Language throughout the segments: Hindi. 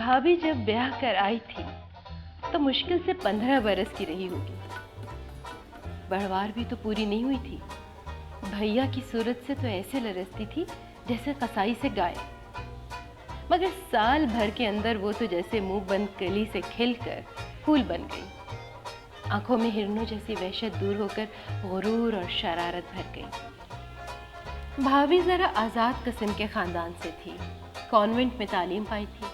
भाभी जब ब्याह कर आई थी तो मुश्किल से 15 बरस की रही होगी। बढ़वार भी तो पूरी नहीं हुई थी। भैया की सूरत से तो ऐसे लरसती थी जैसे कसाई से गाय, मगर साल भर के अंदर वो तो जैसे मुंह बंद कली से खिलकर फूल बन गई। आंखों में हिरनों जैसी वहशत दूर होकर गुरूर और शरारत भर गई। भाभी जरा आजाद किस्म के खानदान से थी, कॉन्वेंट में तालीम पाई थी।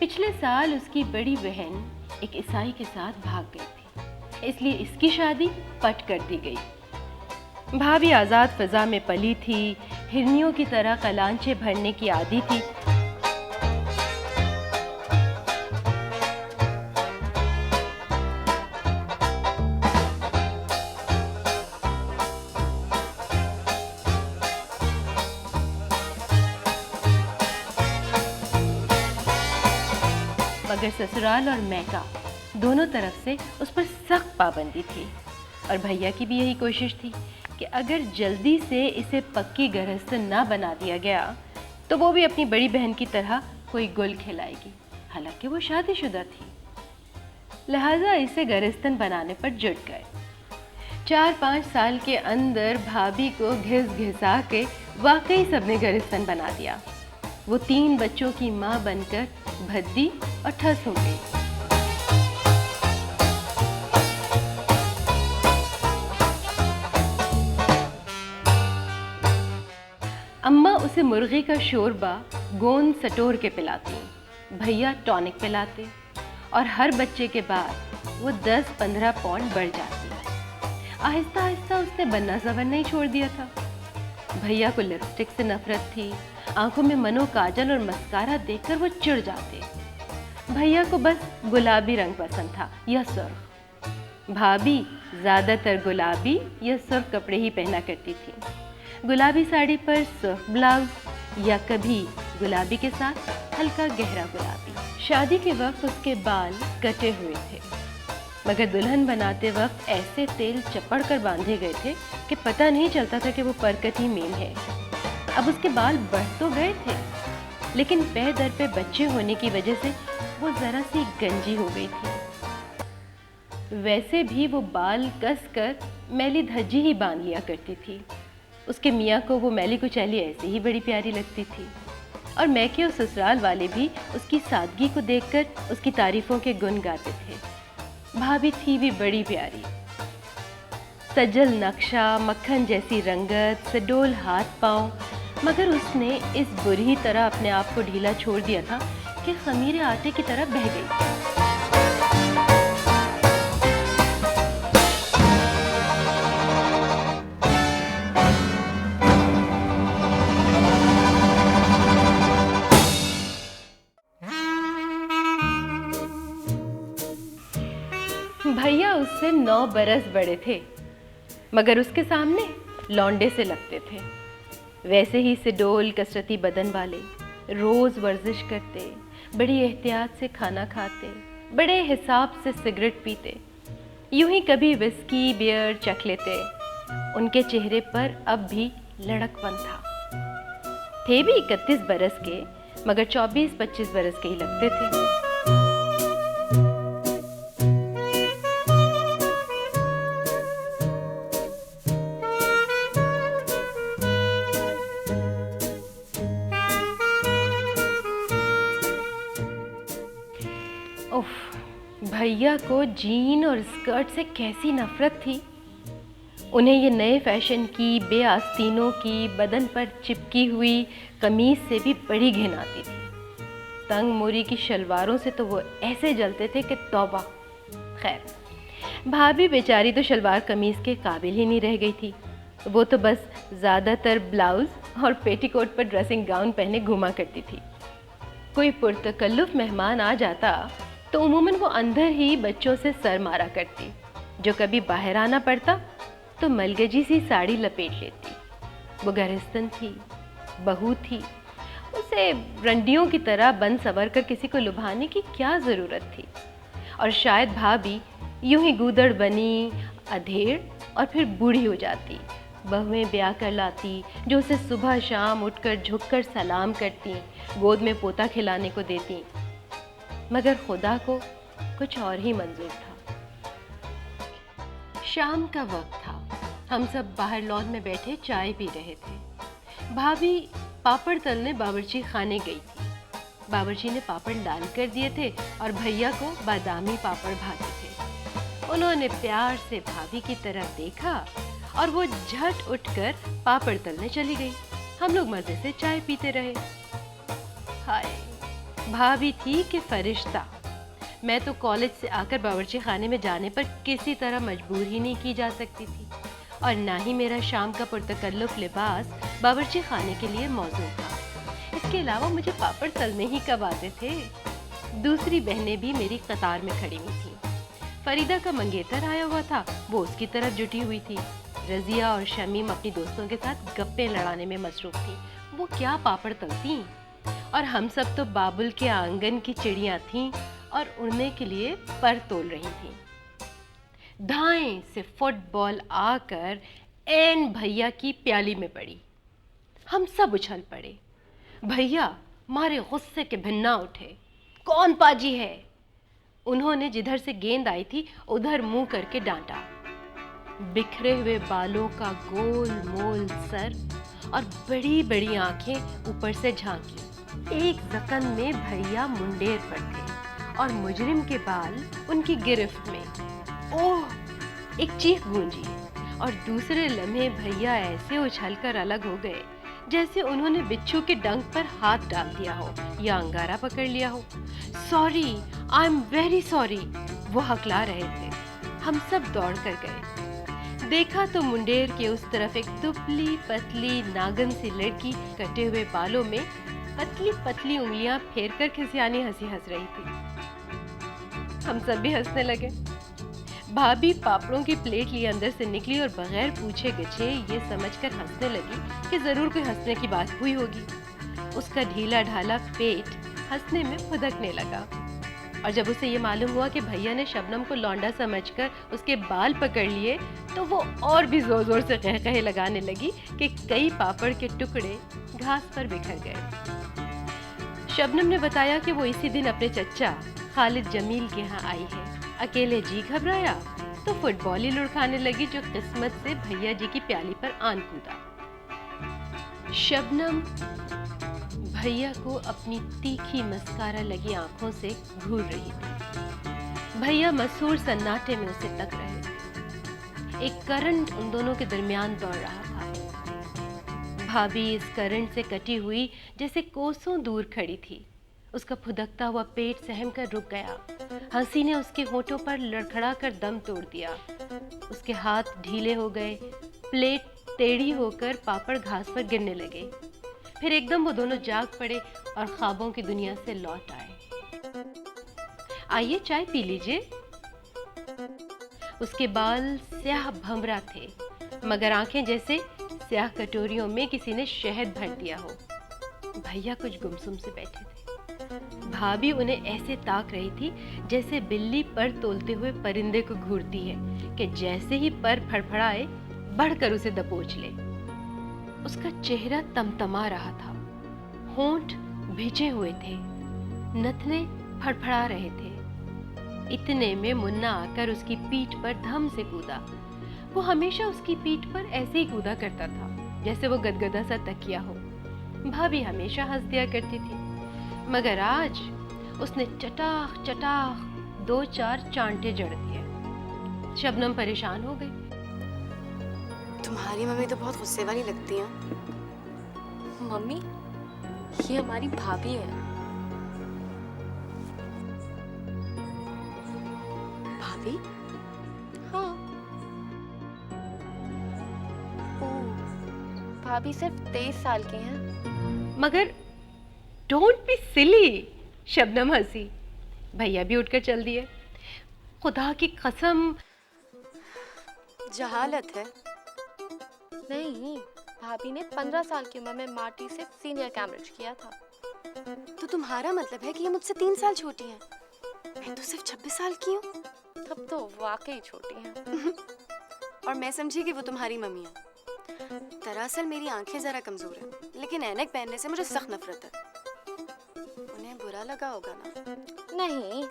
पिछले साल उसकी बड़ी बहन एक ईसाई के साथ भाग गई थी, इसलिए इसकी शादी पट कर दी गई। भाभी आजाद फजा में पली थी, हिरनियों की तरह कलांचे भरने की आदी थी। मगर ससुराल और मैका दोनों तरफ से उस पर सख्त पाबंदी थी, और भैया की भी यही कोशिश थी कि अगर जल्दी से इसे पक्की गृहस्थ ना बना दिया गया तो वो भी अपनी बड़ी बहन की तरह कोई गुल खिलाएगी। हालांकि वो शादीशुदा थी, लिहाजा इसे गृहस्थन बनाने पर जुट गए। 4-5 साल के अंदर भाभी को घिस घिसा के वाकई सबने गृहस्थन बना दिया। वो 3 बच्चों की माँ बनकर भद्दी और ठस हो गई। अम्मा उसे मुर्गी का शोरबा गोंद सटोर के पिलाती, भैया टॉनिक पिलाते, और हर बच्चे के बाद वो 10-15 पाउंड बढ़ जाती। आहिस्ता आहिस्ता उसने बनना संवरना ही छोड़ दिया था। भैया को लिपस्टिक से नफरत थी, आंखों में मनो काजल और मस्कारा देखकर वो चिढ़ जाते। भैया को बस गुलाबी रंग पसंद था या सुर्ख। भाभी ज्यादातर गुलाबी या सुर्ख कपड़े ही पहना करती थी, गुलाबी साड़ी पर सुर्ख ब्लाउज या कभी गुलाबी के साथ हल्का गहरा गुलाबी। शादी के वक्त उसके बाल कटे हुए थे, मगर दुल्हन बनाते वक्त ऐसे तेल चपड़ कर बांधे गए थे कि पता नहीं चलता था कि वो परकती मेम है। अब उसके बाल बढ़ तो गए थे, लेकिन पैर दर पे बच्चे होने की वजह से वो जरा सी गंजी हो गई थी। वैसे भी वो बाल कस कर मैली धज्जी ही बांध लिया करती थी। उसके मियाँ को वो मैली कुचैली ऐसे ही बड़ी प्यारी लगती थी, और मैके और ससुराल वाले भी उसकी सादगी को देखकर उसकी तारीफों के गुण गाते थे। भाभी थी भी बड़ी प्यारी, सजल नक्शा, मक्खन जैसी रंगत, सडोल हाथ पांव, मगर उसने इस बुरी तरह अपने आप को ढीला छोड़ दिया था कि खमीरे आटे की तरह बह गई। भैया उससे 9 बरस बड़े थे, मगर उसके सामने लौंडे से लगते थे। वैसे ही सिडोल कसरती बदन वाले, रोज वर्जिश करते, बड़ी एहतियात से खाना खाते, बड़े हिसाब से सिगरेट पीते, यूं ही कभी विस्की बियर चख लेते। उनके चेहरे पर अब भी लड़कपन था। थे भी 31 बरस के, मगर 24-25 बरस के ही लगते थे। उफ, भैया को जीन और स्कर्ट से कैसी नफरत थी। उन्हें ये नए फैशन की बेआस्तीनों की बदन पर चिपकी हुई कमीज से भी बड़ी घिन आती थी। तंग मोरी की शलवारों से तो वो ऐसे जलते थे कि तौबा। खैर, भाभी बेचारी तो शलवार कमीज के काबिल ही नहीं रह गई थी। वो तो बस ज़्यादातर ब्लाउज और पेटीकोट पर ड्रेसिंग गाउन पहने घूमा करती थी। कोई पुरतकल्लुफ मेहमान आ जाता तो उमूमन वो अंदर ही बच्चों से सर मारा करती। जो कभी बाहर आना पड़ता तो मलगजी सी साड़ी लपेट लेती। वो गृहस्थन थी, बहू थी, उसे रंडियों की तरह बन सवर कर किसी को लुभाने की क्या ज़रूरत थी। और शायद भाभी यूं ही गूदड़ बनी, अधेड़ और फिर बूढ़ी हो जाती। बहुएं ब्याह कर लाती जो उसे सुबह शाम उठकर झुककर सलाम करती, गोद में पोता खिलाने को देती। मगर खुदा को कुछ और ही मंजूर था। शाम का वक्त था। हम सब बाहर लॉन में बैठे चाय पी रहे थे। भाभी पापड़ तलने बावर्ची खाने गई थी। बावर्ची ने पापड़ डाल कर दिए थे और भैया को बादामी पापड़ भाते थे। उन्होंने प्यार से भाभी की तरफ देखा और वो झट उठकर पापड़ तलने चली गई। हम लोग मजे से चाय पीते रहे। हाय, भाभी थी कि फरिश्ता। मैं तो कॉलेज से आकर बावर्ची खाने में जाने पर किसी तरह मजबूर ही नहीं की जा सकती थी और ना ही मेरा शाम का पुरतकल्लुफ लिबास बावर्ची खाने के लिए मौजूद था। इसके अलावा मुझे पापड़ तलने ही कब आते थे। दूसरी बहनें भी मेरी कतार में खड़ी हुई थी। फरीदा का मंगेतर आया हुआ था, वो उसकी तरफ जुटी हुई थी। रजिया और शमीम अपनी दोस्तों के साथ गप्पे लड़ाने में मसरूफ थी। वो क्या पापड़ तलती, और हम सब तो बाबुल के आंगन की चिड़ियां थीं और उड़ने के लिए पर तोल रही थीं। दाएं से फुटबॉल आकर एन भैया की प्याली में पड़ी। हम सब उछल पड़े। भैया मारे गुस्से के भिन्ना उठे। कौन पाजी है? उन्होंने जिधर से गेंद आई थी उधर मुंह करके डांटा। बिखरे हुए बालों का गोल मोल सर और बड़ी बड़ी आंखें ऊपर से झांकी। एक जकन में भैया मुंडेर पर थे और मुजरिम के बाल उनकी गिरफ्त में। ओह! एक चीख गूंजी और दूसरे लम्हे भैया ऐसे उछलकर अलग हो गए जैसे उन्होंने बिच्छू के डंक पर हाथ डाल दिया हो या अंगारा पकड़ लिया हो। Sorry, I am very sorry, वो हकला रहे थे। हम सब दौड़ कर गए। देखा तो मुंडेर के उस तरफ एक दुबली पतली नागन सी लड़की कटे हुए बालों में पतली पतली उंगलियां फेर कर खिसियानी हंसी हंस रही थी। हम सब भी हंसने लगे। भाभी पापड़ों की प्लेट लिए अंदर से निकली और बगैर पूछे गछे ये समझकर हंसने लगी कि जरूर कोई हंसने की बात हुई होगी। उसका ढीला ढाला पेट हंसने में फुदकने लगा और जब उसे ये मालूम हुआ कि भैया ने शबनम को लौंडा समझकर उसके बाल पकड़ लिए तो वो और भी जोर जोर से कह लगाने लगी कि कई पापड़ के टुकड़े घास पर बिखर गए। शबनम ने बताया कि वो इसी दिन अपने चच्चा खालिद जमील के यहाँ आई है। अकेले जी घबराया तो फुटबॉल ही लुढ़काने लगी जो किस्मत से भैया जी की प्याली पर आन कूदा। शबनम भैया को अपनी तीखी मस्कारा लगी आंखों से घूर रही थी। भैया मसूर सन्नाटे में उसे तक रहे थे। एक करंट उन दोनों के दरमियान दौड़ रहा था। भाभी इस करंट से कटी हुई जैसे कोसों दूर खड़ी थी। उसका फुदकता हुआ पेट सहम कर रुक गया। हंसी ने उसके होठों पर लड़खड़ा कर दम तोड़ दिया। उसके हाथ ढीले हो गए। प्लेट टेढ़ी होकर पापड़ घास पर गिरने लगे। फिर एकदम वो दोनों जाग पड़े और ख्वाबों की दुनिया से लौट आए। आइए चाय पी लीजिए। उसके बाल स्याह भंवरा थे मगर आंखें जैसे स्याह कटोरियों में किसी ने शहद भर दिया हो। भैया कुछ गुमसुम से बैठे थे। भाभी उन्हें ऐसे ताक रही थी जैसे बिल्ली पर तोलते हुए परिंदे को घूरती है कि जैसे ही पर फड़फड़ाए बढ़कर उसे दबोच ले। उसका चेहरा तमतमा रहा था। होंठ भिजे हुए थे। नथने फड़फड़ा रहे थे। इतने में मुन्ना आकर उसकी पीठ पर धम से कूदा। वो हमेशा उसकी पीठ पर ऐसे ही कूदा करता था जैसे वो गदगदा सा तकिया हो। भाभी हमेशा हंस दिया करती थी मगर आज उसने चटाख चटाख 2-4 चांटे जड़ दिए। शबनम परेशान हो गई। तुम्हारी मम्मी तो बहुत गुस्से वाली लगती हैं। मम्मी, ये हमारी भाभी है। भाभी? हाँ। ओह, भाभी सिर्फ 23 साल की हैं। मगर डोंट बी सिली। शबनम हंसी। भैया भी उठकर चल दिए। खुदा की कसम। जहालत है। नहीं, भाभी ने 15 साल की उम्र में मार्टी से सीनियर कैम्ब्रिज किया था। तो तुम्हारा मतलब है कि ये मुझसे 3 साल छोटी हैं। मैं तो सिर्फ 26 साल की हूँ। तब तो वाकई छोटी हैं। और मैं समझी कि वो तुम्हारी मम्मी है। दरअसल मेरी आंखें जरा कमजोर हैं, लेकिन ऐनक पहनने से मुझे सख्त नफरत है। उन्हें बुरा लगा होगा ना? नहीं,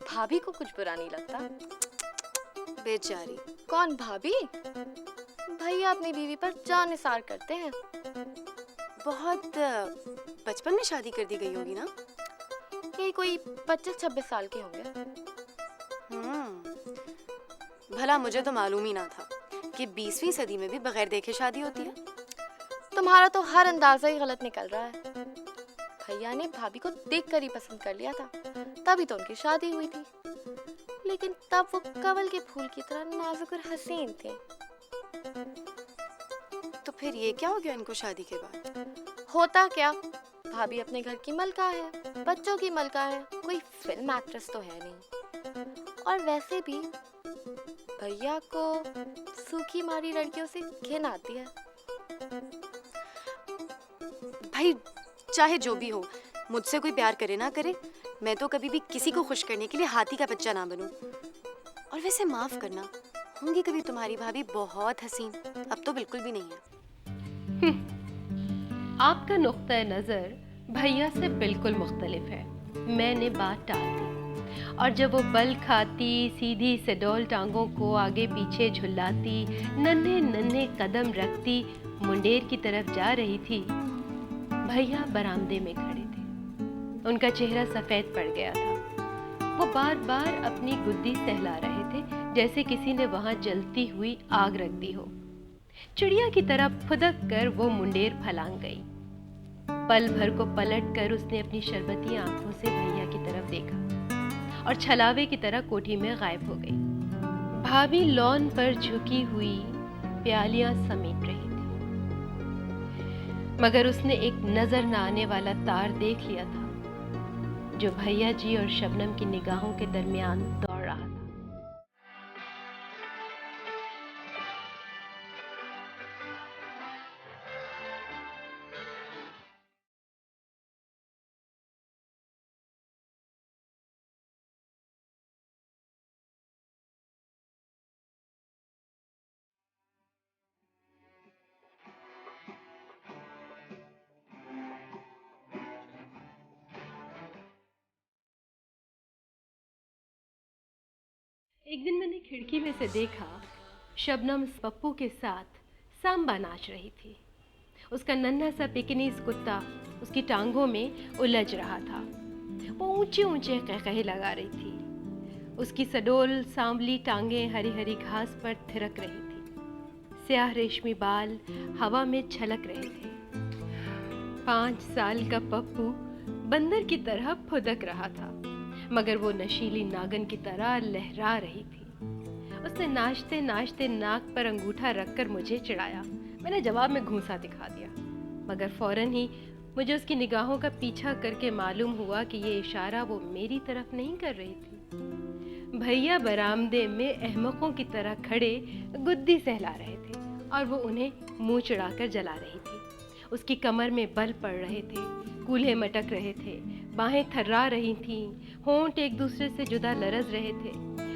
भाभी को कुछ बुरा नहीं लगता। बेचारी। कौन भाभी? भैया अपनी बीवी पर जान निसार करते हैं। बहुत बचपन में शादी कर दी गई होगी ना? यही कोई 25-26 साल के होंगे। भला मुझे तो मालूम ही ना था कि 20वीं सदी में भी बगैर देखे शादी होती है। तुम्हारा तो हर अंदाजा ही गलत निकल रहा है। भैया ने भाभी को देखकर ही पसंद कर लिया था, तभी तो उनकी शादी हुई थी। लेकिन तब वो कमल के फूल की तरह नाजुक और हसीन थे। तो फिर ये क्या हो गया इनको शादी के बाद? होता क्या, भाभी अपने घर की मलका है, बच्चों की मलका है, कोई फिल्म एक्ट्रेस तो है नहीं। और वैसे भी भैया को सूखी मारी लड़कियों से घिन आती है। भाई चाहे जो भी हो, मुझसे कोई प्यार करे ना करे, मैं तो कभी भी किसी को खुश करने के लिए हाथी का बच्चा ना बनूं। और वैसे माफ करना, होंगी कभी तुम्हारी भाभी बहुत हसीन, अब तो बिल्कुल भी नहीं है। आपका नुक्ता नज़र भैया से बिल्कुल मुख्तलिफ है। मैंने बात टाल दी और जब वो बल खाती, सीधी सडोल टांगों को आगे पीछे झुलाती, नन्हे नन्हे कदम रखती मुंडेर की तरफ जा रही थी, भैया बरामदे में खड़े थे। उनका चेहरा सफ़ेद पड़ गया था। वो बार बार अपनी गुद्दी सहला रहे थे, जैसे किसी ने वहाँ जलती हुई आग रख दी हो। चिड़िया की तरह फुदक कर वो मुंडेर फलांग गई। पल भर को पलट कर उसने अपनी शरबती आंखों से भैया की तरफ देखा और छलावे की तरह कोठी में गायब हो गई। भाभी लॉन पर झुकी हुई प्यालियां समेट रही थी, मगर उसने एक नजर न आने वाला तार देख लिया था जो भैया जी और शबनम की निगाहों के दरमियान दौड़ रहा था। एक दिन मैंने खिड़की में से देखा, शबनम पप्पू के साथ सांबा नाच रही थी। उसका नन्हा सा पेकिनीज कुत्ता उसकी टांगों में उलझ रहा था। वो ऊंचे ऊंचे कहकहे लगा रही थी। उसकी सडोल सांवली टांगें हरी हरी घास पर थिरक रही थी। स्याह रेशमी बाल हवा में छलक रहे थे। 5 साल का पप्पू बंदर की तरह फुदक रहा था, मगर वो नशीली नागन की तरह लहरा रही थी। उसने नाचते नाचते नाक पर अंगूठा रखकर मुझे चिढ़ाया। मैंने जवाब में घूंसा दिखा दिया, मगर फौरन ही मुझे उसकी निगाहों का पीछा करके मालूम हुआ कि ये इशारा वो मेरी तरफ नहीं कर रही थी। भैया बरामदे में अहमकों की तरह खड़े गुद्दी सहला रहे थे और वो उन्हें मुंह चिढ़ाकर जला रही थी। उसकी कमर में बल पड़ रहे थे, कूल्हे मटक रहे थे, बाहें थर्रा रही थीं, होंठ एक दूसरे से जुदा लरज रहे थे।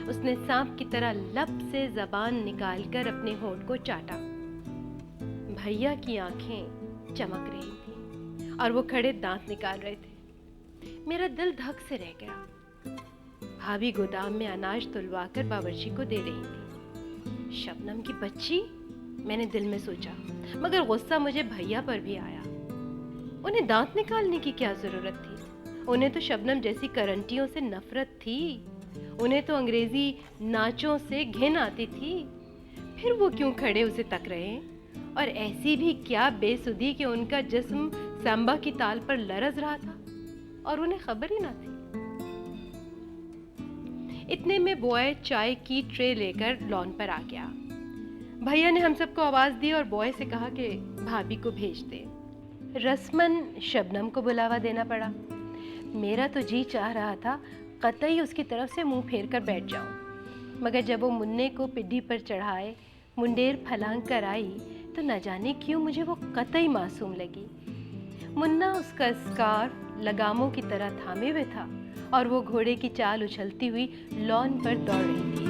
उसने सांप की तरह लब से जबान निकालकर अपने होंठ को चाटा। भैया की आंखें चमक रही थीं और वो खड़े दांत निकाल रहे थे। मेरा दिल धक से रह गया। भाभी गोदाम में अनाज तुलवाकर बावर्ची को दे रही थी। शबनम की बच्ची, मैंने दिल में सोचा, मगर गुस्सा मुझे भैया पर भी आया। उन्हें दांत निकालने की क्या जरूरत थी? उन्हें तो शबनम जैसी करंटियों से नफरत थी। उन्हें तो अंग्रेजी नाचों से घिन आती थी। फिर वो क्यों खड़े उसे तक रहे? और ऐसी भी क्या बेसुधी कि उनका जिस्म सांबा की ताल पर लरज रहा था और उन्हें खबर ही ना थी। इतने में बॉय चाय की ट्रे लेकर लॉन पर आ गया। भैया ने हम सबको आवाज दी और बॉय से कहा कि भाभी को भेज दे। रस्मन शबनम को बुलावा देना पड़ा। मेरा तो जी चाह रहा था कतई उसकी तरफ से मुंह फेर कर बैठ जाऊं, मगर जब वो मुन्ने को पिड्डी पर चढ़ाए मुंडेर फलांग कर आई तो न जाने क्यों मुझे वो कतई मासूम लगी। मुन्ना उसका स्कार्फ लगामों की तरह थामे हुए था और वो घोड़े की चाल उछलती हुई लॉन पर दौड़ रही थी।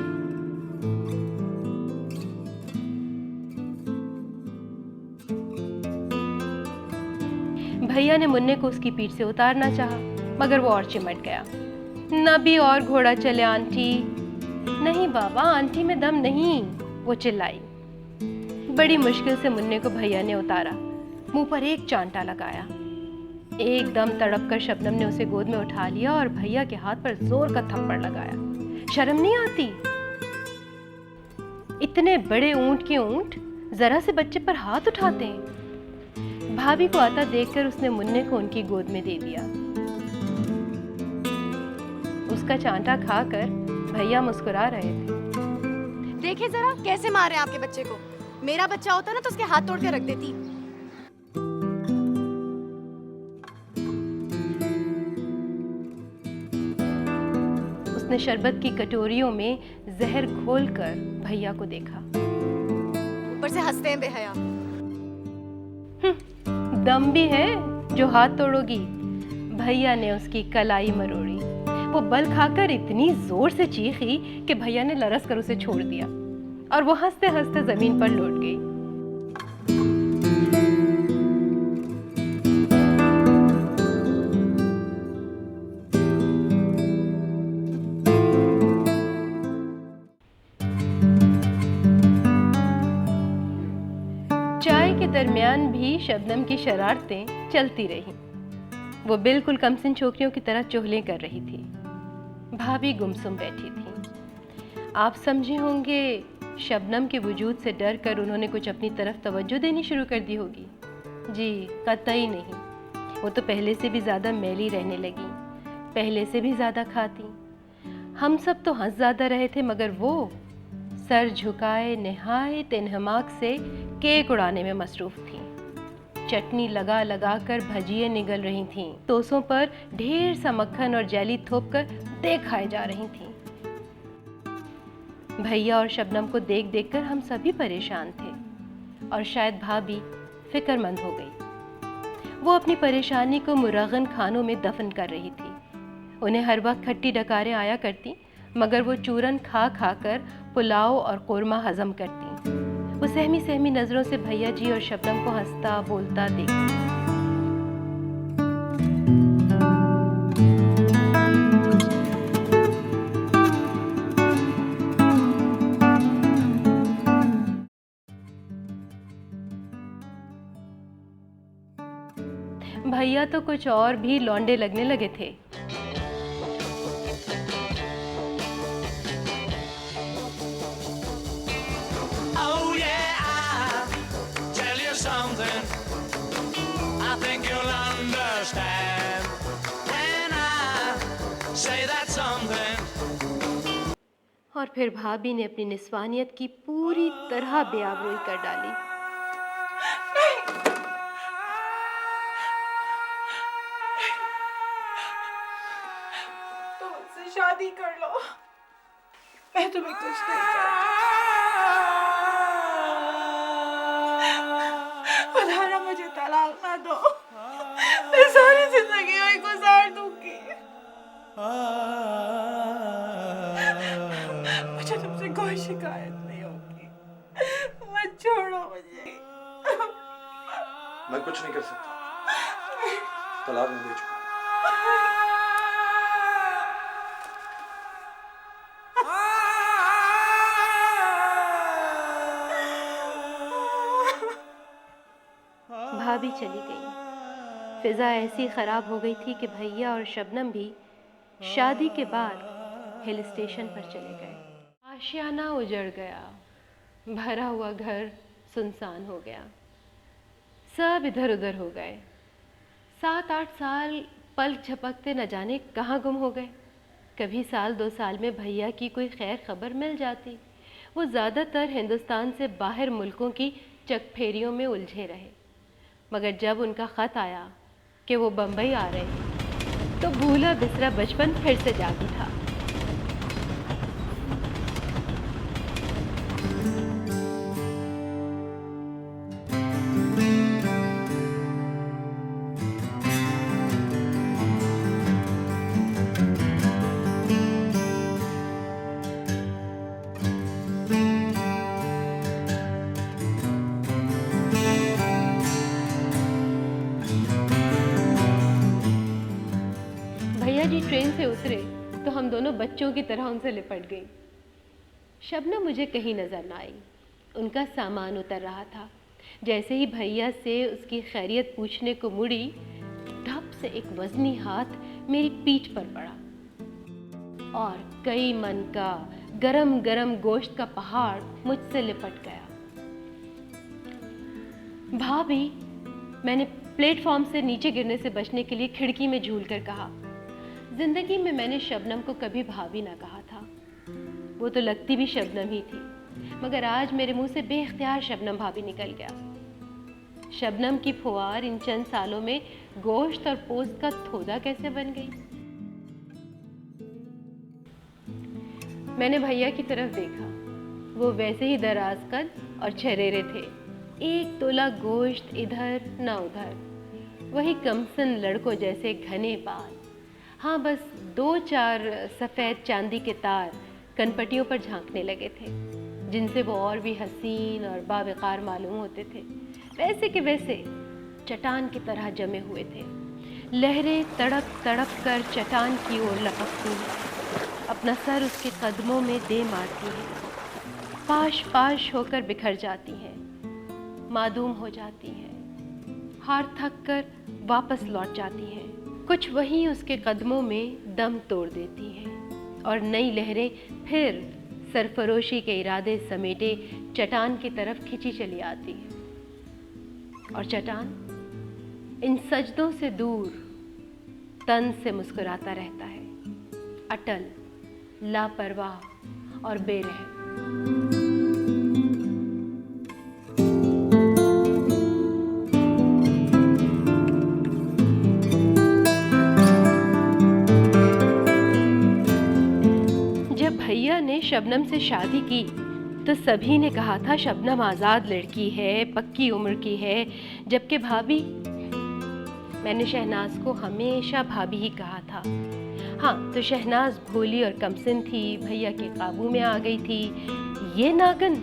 भैया ने मुन्ने को उसकी पीठ से उतारना चाहा, मगर वो और चिमट गया। न भी और घोड़ा चले आंटी। नहीं बाबा, आंटी में दम नहीं, वो चिल्लाई। बड़ी मुश्किल से मुन्ने को भैया ने उतारा, मुंह पर एक चांटा लगाया। एकदम तड़प कर शबनम ने उसे गोद में उठा लिया और भैया के हाथ पर जोर का थप्पड़ लगाया। शर्म नहीं आती? इतने बड़े ऊंट के ऊंट जरा से बच्चे पर हाथ उठाते हैं। भाभी को आता देखकर उसने मुन्ने को उनकी गोद में दे दिया। उसका चांटा खाकर भैया मुस्कुरा रहे थे। देखिए जरा कैसे मार रहे हैं आपके बच्चे को। मेरा बच्चा होता ना तो उसके हाथ तोड़ के रख देती। उसने शरबत की कटोरियों में जहर घोलकर भैया को देखा। ऊपर से हंसते हैं बेहया। दम भी है जो हाथ तोड़ोगी। भैया ने उसकी कलाई मरोड़ी। वो बल खाकर इतनी जोर से चीखी कि भैया ने लरस कर उसे छोड़ दिया और वो हंसते हंसते जमीन पर लौट गई। चाय के दरमियान भी शबनम की शरारतें चलती रहीं। वो बिल्कुल कमसिन छोकरियों की तरह चुगलियां कर रही थी। भाभी गुमसुम बैठी थी। आप समझे होंगे शबनम के वजूद से डर कर उन्होंने कुछ अपनी तरफ तवज्जो देनी शुरू कर दी होगी। जी कतई नहीं। वो तो पहले से भी ज़्यादा मैली रहने लगी, पहले से भी ज़्यादा खाती। हम सब तो हंस ज़्यादा रहे थे, मगर वो सर झुकाए निहायत इन्हमाक से केक उड़ाने में मसरूफ़ थी। चटनी लगा लगा कर भजिए निगल रही थीं। टोसों पर ढेर सा मक्खन और जेली थोप कर देख खाए जा रही थीं। भैया और शबनम को देख देख कर हम सभी परेशान थे और शायद भाभी फिक्रमंद हो गई। वो अपनी परेशानी को मुरगन खानों में दफन कर रही थी। उन्हें हर वक्त खट्टी डकारें आया करती, मगर वो चूरन खा खा कर पुलाव और कोरमा हजम करती। वो सहमी सहमी नजरों से भैया जी और शबनम को हंसता बोलता देखती। भैया तो कुछ और भी लौंडे लगने लगे थे। और फिर भाभी ने अपनी निस्वानियत की पूरी तरह बेआबरूई कर डाली। तो मुझसे शादी कर लो, मैं तुम्हें कुछ नहीं कहती। खुदा मुझे तलाक ना दो, मैं सारी जिंदगी वही गुजार दूंगी। मुझे तुमसे कोई शिकायत नहीं होगी, मत छोड़ो मुझे। मैं कुछ नहीं कर सकता, तलाक मैं दे चुका। भाभी चली गई। फिजा ऐसी खराब हो गई थी कि भैया और शबनम भी शादी के बाद हिल स्टेशन पर चले गए। आशियाना उजड़ गया, भरा हुआ घर सुनसान हो गया, सब इधर उधर हो गए। 7-8 साल पलक झपकते न जाने कहाँ गुम हो गए। कभी साल 2 साल में भैया की कोई खैर खबर मिल जाती। वो ज़्यादातर हिंदुस्तान से बाहर मुल्कों की चकफेरियों में उलझे रहे, मगर जब उनका ख़त आया कि वो बम्बई आ रहे हैं तो भूला बिसरा बचपन फिर से जाग उठा। मानो बच्चों की तरह उनसे लिपट गई। शबनम मुझे कहीं नज़र ना आई। उनका सामान उतर रहा था। जैसे ही भैया से उसकी खैरियत पूछने को मुड़ी, धप से एक वजनी हाथ मेरी पीठ पर पड़ा और कई मन का गरम गरम गोश्त का पहाड़ मुझसे लिपट गया। भाभी, मैंने प्लेटफॉर्म से नीचे गिरने से बचने के लिए खिड़की में झूलकर कहा। जिंदगी में मैंने शबनम को कभी भाभी ना कहा था। वो तो लगती भी शबनम ही थी, मगर आज मेरे मुंह से बेख्तियार शबनम भाभी निकल गया। शबनम की फुआर इन चंद सालों में गोश्त और पोस्त का थोदा कैसे बन गई? मैंने भैया की तरफ देखा। वो वैसे ही दराज कद और छरेरे थे। एक तोला गोश्त इधर न उधर, वही कमसन लड़कों जैसे घने बाल। हाँ, बस 2-4 सफ़ेद चांदी के तार कनपटियों पर झांकने लगे थे, जिनसे वो और भी हसीन और बावकार मालूम होते थे। वैसे के वैसे चट्टान की तरह जमे हुए थे। लहरें तड़प तड़प कर चट्टान की ओर लपकती हैं, अपना सर उसके कदमों में दे मारती हैं, पाश पाश होकर बिखर जाती हैं, मादूम हो जाती हैं, हार थक कर वापस लौट जाती हैं। कुछ वहीं उसके कदमों में दम तोड़ देती हैं और नई लहरें फिर सरफरोशी के इरादे समेटे चट्टान की तरफ खिंची चली आती है। और चट्टान इन सजदों से दूर तन से मुस्कुराता रहता है, अटल, लापरवाह और बेरहम। जब भैया ने शबनम से शादी की तो सभी ने कहा था शबनम आज़ाद लड़की है, पक्की उम्र की है, जबकि भाभी, मैंने शहनाज को हमेशा भाभी ही कहा था। हाँ, तो शहनाज भोली और कमसिन थी, भैया के काबू में आ गई थी। ये नागन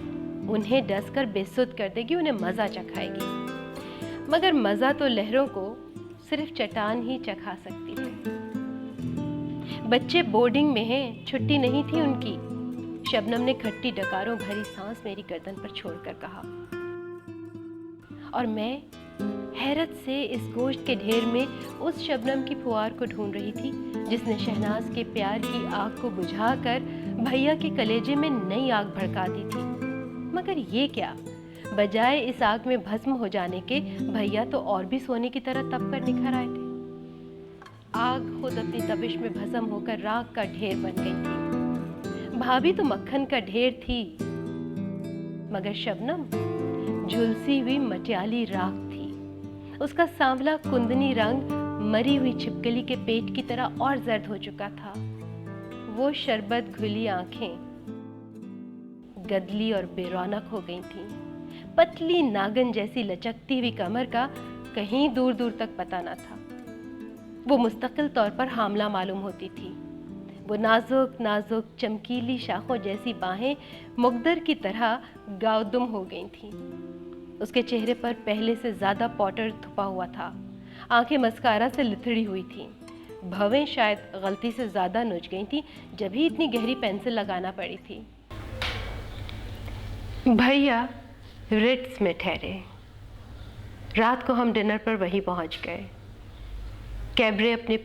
उन्हें डस कर बेसुध कर देगी, उन्हें मज़ा चखाएगी। मगर मज़ा तो लहरों को सिर्फ चट्टान ही चखा सकती है। बच्चे बोर्डिंग में हैं, छुट्टी नहीं थी उनकी। शबनम ने खट्टी डकारों भरी सांस मेरी गर्दन पर छोड़कर कहा। और मैं हैरत से इस गोश्त के ढेर में उस शबनम की फुआर को ढूंढ रही थी जिसने शहनाज के प्यार की आग को बुझाकर भैया के कलेजे में नई आग भड़का दी थी। मगर ये क्या, बजाय इस आग में भस्म हो जाने के, भैया तो और भी सोने की तरह तप कर निखर आए थे। आग खुद अपनी तपिश में भस्म होकर राख का ढेर बन गई थी। भाभी तो मक्खन का ढेर थी, मगर शबनम झुलसी हुई मटियाली राख थी। उसका सांवला कुंदनी रंग मरी हुई छिपकली के पेट की तरह और जर्द हो चुका था। वो शरबत घुली आंखें गदली और बेरौनक हो गई थीं। पतली नागन जैसी लचकती हुई कमर का कहीं दूर दूर तक पता न था। वो मुस्तकिल तौर पर हामला मालूम होती थी। वो नाजुक नाजुक चमकीली शाखों जैसी बाहें मुकद्दर की तरह गावदुम हो गई थीं। उसके चेहरे पर पहले से ज़्यादा पाउडर थुपा हुआ था। आंखें मस्कारा से लिथड़ी हुई थीं। भवें शायद गलती से ज़्यादा नुच गई थीं, जब ही इतनी गहरी पेंसिल लगाना पड़ी थी। भैया रिट्स में ठहरे। रात को हम डिनर पर वहीं पहुंच गए। कैबरे अपने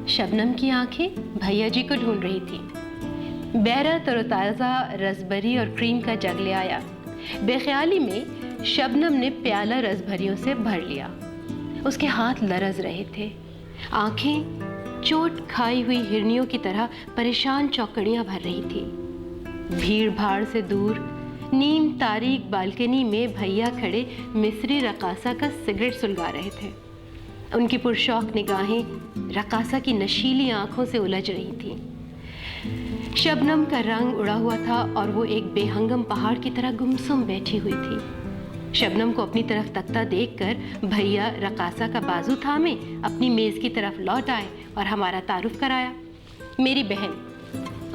शबनम की आंखें भैया जी को ढूंढ रही थी। बैरा तरोताज़ा रसभरी और क्रीम का जग ले आया। बेख्याली में शबनम ने प्याला रसभरियों से भर लिया। उसके हाथ लरज रहे थे, आंखें चोट खाई हुई हिरनियों की तरह परेशान चौकड़ियां भर रही थी। भीड़ भाड़ से दूर नीम तारीक बालकनी में भैया खड़े मिस्री रकासा का सिगरेट सुलगा रहे थे। उनकी पुरशौक निगाहें रकासा की नशीली आंखों से उलझ रही थीं। शबनम का रंग उड़ा हुआ था और वो एक बेहंगम पहाड़ की तरह गुमसुम बैठी हुई थी। शबनम को अपनी तरफ तकता देखकर भैया रकासा का बाजू थामे अपनी मेज़ की तरफ लौट आए और हमारा तारुफ कराया। मेरी बहन,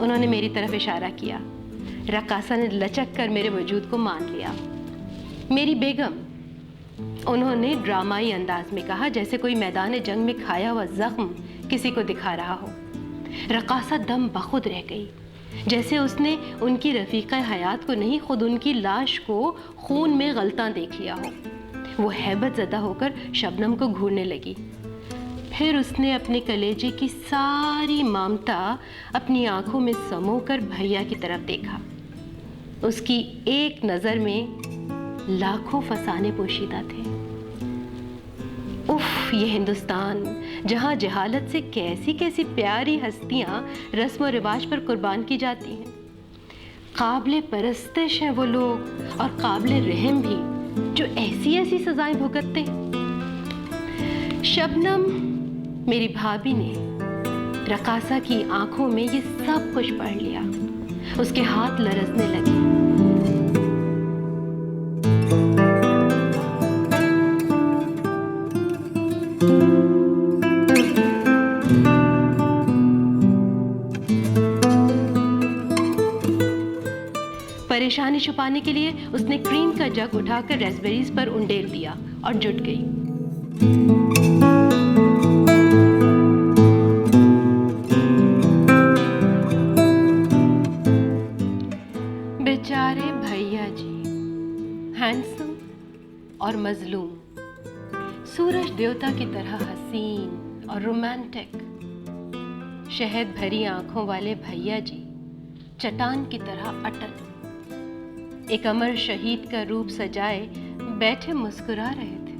उन्होंने मेरी तरफ इशारा किया। रकासा ने लचक कर मेरे वजूद को मान लिया। मेरी बेगम, उन्होंने ड्रामाई अंदाज में कहा, जैसे कोई मैदान जंग में खाया हुआ जख्म किसी को दिखा रहा हो। रकासा दम बखुद रह गई, जैसे उसने उनकी रफ़ीक़ा हयात को नहीं, खुद उनकी लाश को खून में गलता देख लिया हो। वो हैबत ज़दा होकर शबनम को घूरने लगी। फिर उसने अपने कलेजे की सारी ममता अपनी आंखों में समोकर भैया की तरफ देखा। उसकी एक नज़र में लाखों फसाने पोशीदा थे। उफ, ये हिंदुस्तान जहाँ जहालत से कैसी कैसी प्यारी हस्तियाँ रस्म व रिवाज पर कुर्बान की जाती हैं। काबिले परस्तिश हैं वो लोग और काबिले रहम भी, जो ऐसी ऐसी सजाएं भुगतते हैं। शबनम, मेरी भाभी ने रकासा की आंखों में ये सब कुछ पढ़ लिया। उसके हाथ लरजने लगे। परेशानी छुपाने के लिए उसने क्रीम का जग उठाकर रेस्पबेरीज पर उंडेल दिया और जुट गई। बेचारे भैया जी, हैंडसम और मजलूम, सूरज देवता की तरह हसीन और रोमांटिक। शहद भरी आंखों वाले भैया जी चट्टान की तरह अटल, एक अमर शहीद का रूप सजाए बैठे मुस्कुरा रहे थे।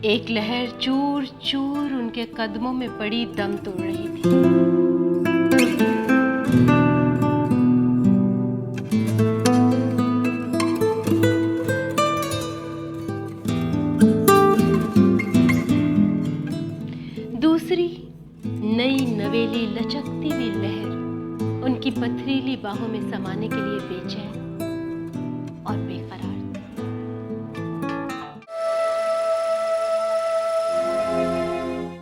एक लहर चूर चूर उनके कदमों में पड़ी दम तोड़ रही थी। दूसरी नई नवेली लचकती हुई लहर उनकी पथरीली बाहों में समाने के लिए बेचैन